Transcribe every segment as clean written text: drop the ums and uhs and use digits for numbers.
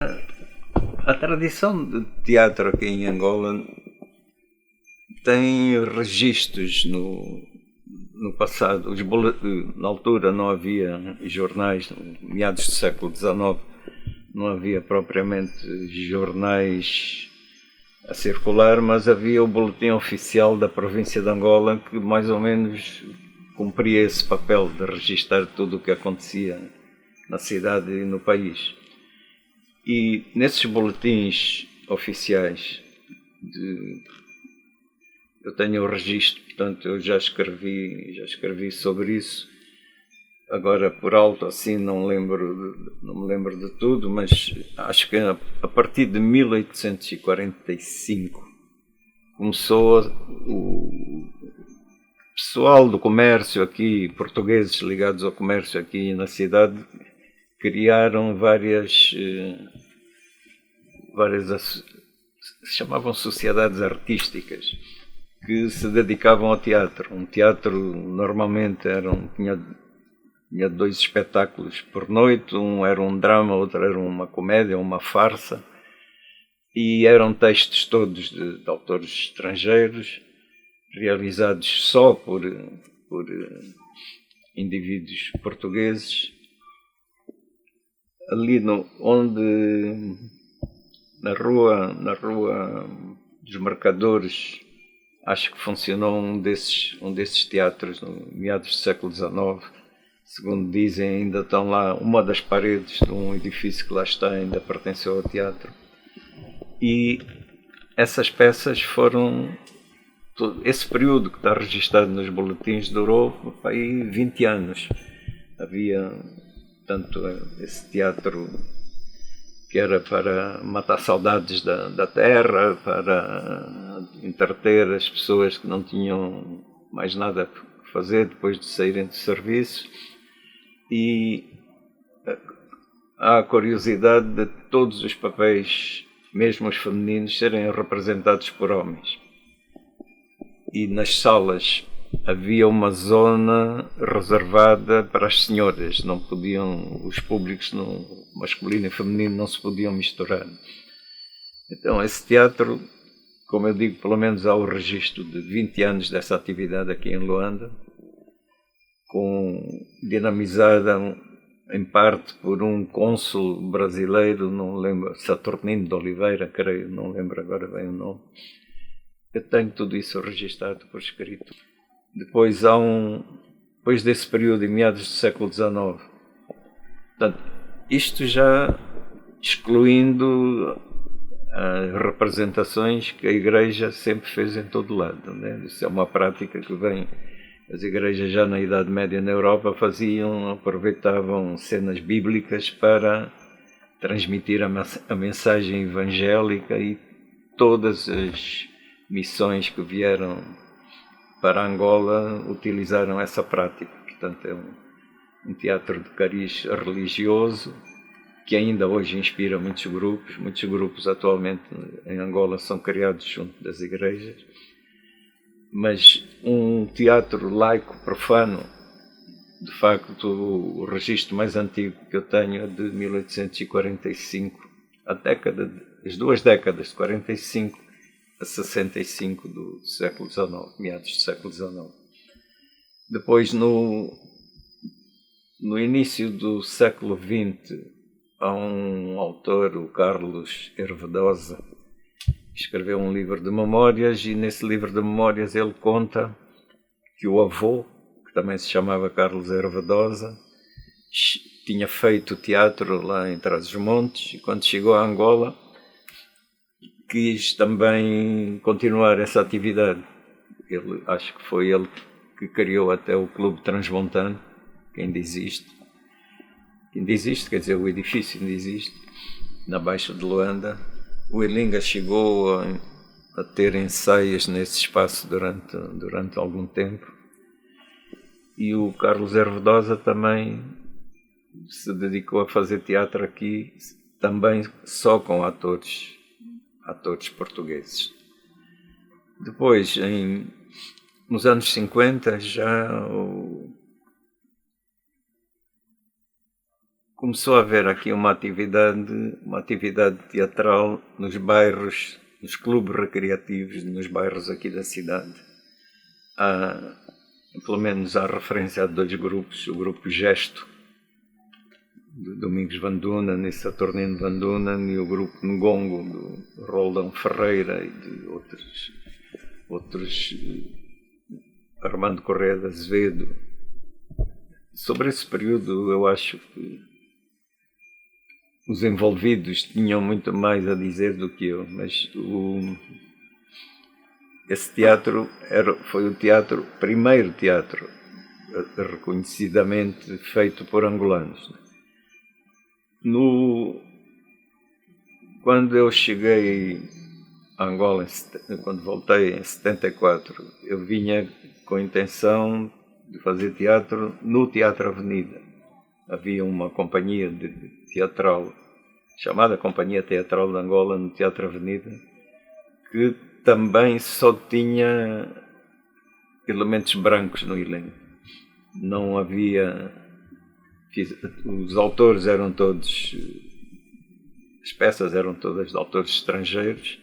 A tradição de teatro aqui em Angola tem registros no passado. Na altura não havia jornais, meados do século XIX, não havia propriamente jornais a circular, mas havia o boletim oficial da província de Angola que mais ou menos cumpria esse papel de registar tudo o que acontecia na cidade e no país. E nesses boletins oficiais, eu tenho o registro, portanto eu já escrevi sobre isso. Agora por alto assim não me lembro de tudo, mas acho que a partir de 1845 começou o pessoal do comércio aqui, portugueses ligados ao comércio aqui na cidade, criaram várias se chamavam sociedades artísticas que se dedicavam ao teatro. Um teatro normalmente tinha 2 espetáculos por noite, um era um drama, outro era uma comédia, uma farsa, e eram textos todos de autores estrangeiros, realizados só por indivíduos portugueses. Ali na rua dos Mercadores, acho que funcionou um desses teatros no meados do século XIX. Segundo dizem, ainda estão lá, uma das paredes de um edifício que lá está ainda pertenceu ao teatro. E essas peças esse período que está registado nos boletins durou aí 20 anos. Havia tanto esse teatro que era para matar saudades da terra, para entreter as pessoas que não tinham mais nada a fazer depois de saírem do serviço. E há a curiosidade de todos os papéis, mesmo os femininos, serem representados por homens. E nas salas havia uma zona reservada para as senhoras, não podiam, os públicos masculino e feminino não se podiam misturar. Então esse teatro, como eu digo, pelo menos há o registro de 20 anos dessa atividade aqui em Luanda, dinamizada em parte por um cônsul brasileiro, não lembro, Saturnino de Oliveira, creio, não lembro agora bem o nome. Eu tenho tudo isso registrado por escrito. Depois depois desse período, em meados do século XIX, portanto, isto já excluindo as representações que a Igreja sempre fez em todo lado, né? Isso é uma prática que vem. As igrejas já na Idade Média na Europa aproveitavam cenas bíblicas para transmitir a mensagem evangélica, e todas as missões que vieram para Angola utilizaram essa prática. Portanto, é um teatro de cariz religioso que ainda hoje inspira muitos grupos. Muitos grupos atualmente em Angola são criados junto das igrejas. Mas um teatro laico profano, de facto, o registro mais antigo que eu tenho é de 1845, as 2 décadas, de 45 a 65 do século XIX, meados do século XIX. Depois, no início do século XX, há um autor, o Carlos Hervedosa, escreveu um livro de memórias, e nesse livro de memórias ele conta que o avô, que também se chamava Carlos Hervedosa, tinha feito teatro lá em Trás-os-Montes, e quando chegou a Angola quis também continuar essa atividade. Acho que foi ele que criou até o Clube Transmontano, que ainda existe. Quer dizer, o edifício ainda existe, na Baixa de Luanda. O Ilinga chegou a ter ensaios nesse espaço durante algum tempo, e o Carlos Hervedosa também se dedicou a fazer teatro aqui, também só com atores portugueses. Depois, nos anos 50, já começou a haver aqui uma atividade teatral nos bairros, nos clubes recreativos, nos bairros aqui da cidade. Pelo menos há referência a 2 grupos, o grupo Gesto, de Domingos Van Dunen e Saturnino Van Dunen, e o grupo Ngongo, do Roldão Ferreira e de outros Armando Correia de Azevedo. Sobre esse período, eu acho que os envolvidos tinham muito mais a dizer do que eu, mas esse teatro foi o primeiro teatro reconhecidamente feito por angolanos. Quando eu cheguei a Angola, quando voltei em 74, eu vinha com a intenção de fazer teatro no Teatro Avenida. Havia uma companhia teatral, chamada Companhia Teatral de Angola, no Teatro Avenida, que também só tinha elementos brancos no elenco. Não havia... Os autores eram todos... As peças eram todas de autores estrangeiros.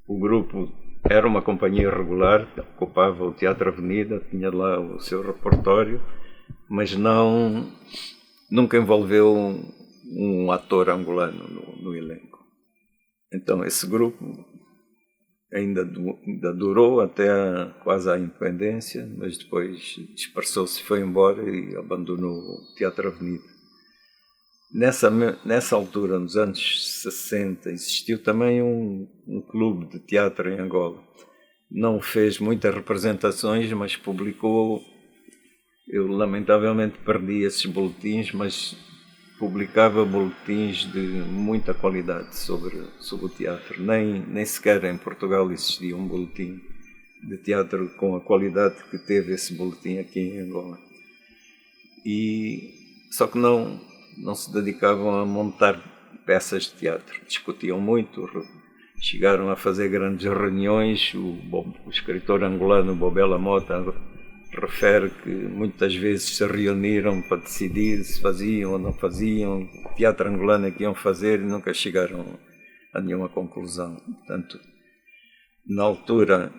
O grupo era uma companhia regular, ocupava o Teatro Avenida, tinha lá o seu repertório, mas nunca envolveu um ator angolano no elenco. Então esse grupo ainda durou até quase à independência, mas depois dispersou-se, foi embora e abandonou o Teatro Avenida. Nessa altura, nos anos 60, existiu também um clube de teatro em Angola. Não fez muitas representações, mas publicou. Eu lamentavelmente perdi esses boletins, mas publicava boletins de muita qualidade sobre o teatro. Nem sequer em Portugal existia um boletim de teatro com a qualidade que teve esse boletim aqui em Angola. Só que não se dedicavam a montar peças de teatro. Discutiam muito, chegaram a fazer grandes reuniões. O escritor angolano Bobela Mota refere que muitas vezes se reuniram para decidir se faziam ou não faziam, teatro angolano é que iam fazer, e nunca chegaram a nenhuma conclusão. Portanto, na altura,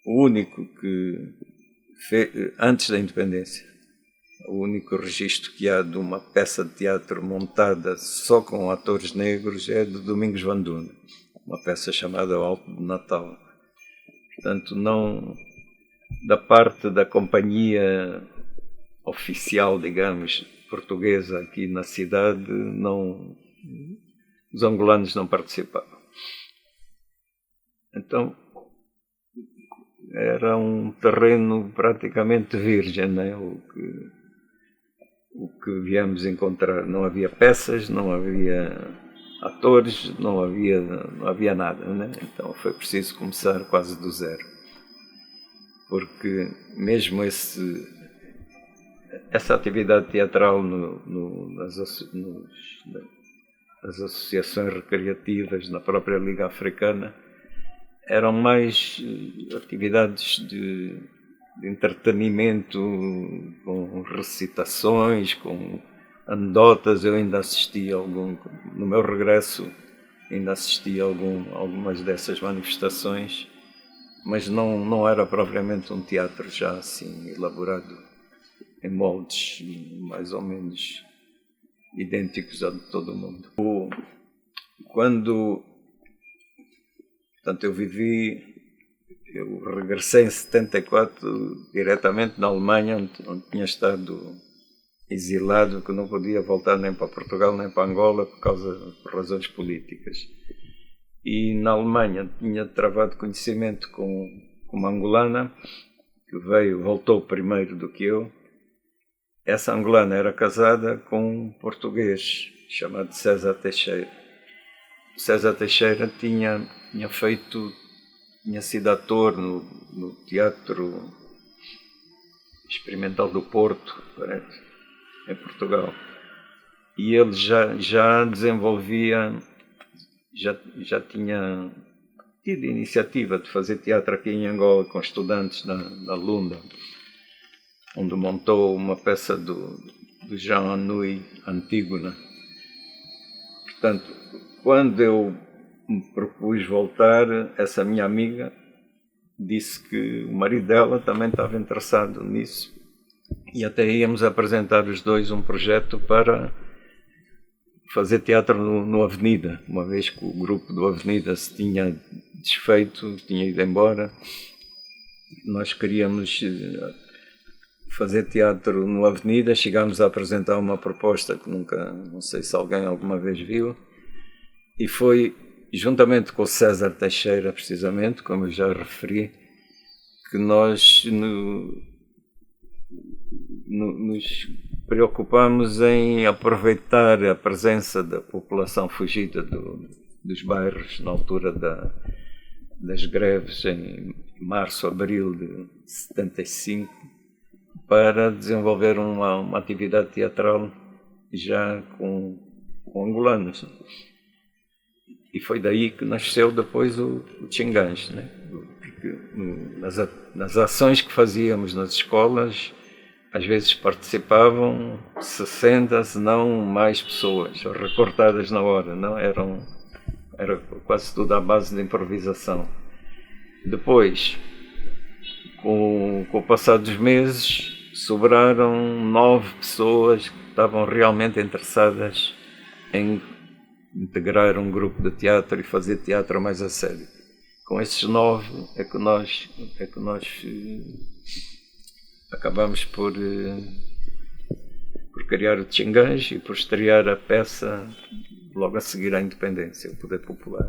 o único que fez, antes da independência, o único registro que há de uma peça de teatro montada só com atores negros é de Domingos Van Dunen, uma peça chamada O Alto de Natal. Portanto, não, da parte da companhia oficial, digamos, portuguesa aqui na cidade, os angolanos não participavam. Então, era um terreno praticamente virgem, né? O que viemos encontrar. Não havia peças, não havia atores, não havia nada, né? Então foi preciso começar quase do zero, porque mesmo essa atividade teatral nas associações recreativas, na própria Liga Africana, eram mais atividades de entretenimento, com recitações, com anedotas. Eu ainda assisti no meu regresso, ainda assisti algumas dessas manifestações, mas não era propriamente um teatro já assim elaborado em moldes mais ou menos idênticos a de todo o mundo. Portanto, eu regressei em 74 diretamente na Alemanha, onde tinha estado exilado, que não podia voltar nem para Portugal nem para Angola por razões políticas. E na Alemanha tinha travado conhecimento com uma angolana que voltou primeiro do que eu. Essa angolana era casada com um português chamado César Teixeira. César Teixeira tinha sido ator no Teatro Experimental do Porto, parece, em Portugal. E ele já desenvolvia, já tinha tido iniciativa de fazer teatro aqui em Angola com estudantes na Lunda. onde montou uma peça do Jean Anouilh, Antígona. Portanto, quando eu me propus voltar, essa minha amiga disse que o marido dela também estava interessado nisso e até íamos apresentar os dois um projeto para fazer teatro no Avenida, uma vez que o grupo do Avenida se tinha desfeito, tinha ido embora. Nós queríamos fazer teatro no Avenida, chegámos a apresentar uma proposta que nunca, não sei se alguém alguma vez viu, e foi juntamente com o César Teixeira, precisamente, como eu já referi, que nós nos preocupamos em aproveitar a presença da população fugida dos bairros na altura das greves em março, abril de 75, para desenvolver uma atividade teatral já com angolanos. E foi daí que nasceu depois o Tchingãs, né? Porque nas ações que fazíamos nas escolas, às vezes participavam 60, se não mais pessoas, recortadas na hora, não? Era quase tudo à base de improvisação. Depois, com o passar dos meses, sobraram 9 pessoas que estavam realmente interessadas em integrar um grupo de teatro e fazer teatro mais a sério. Com esses 9 é que nós acabamos por criar o Tchingãs e por estrear a peça logo a seguir à independência, o Poder Popular.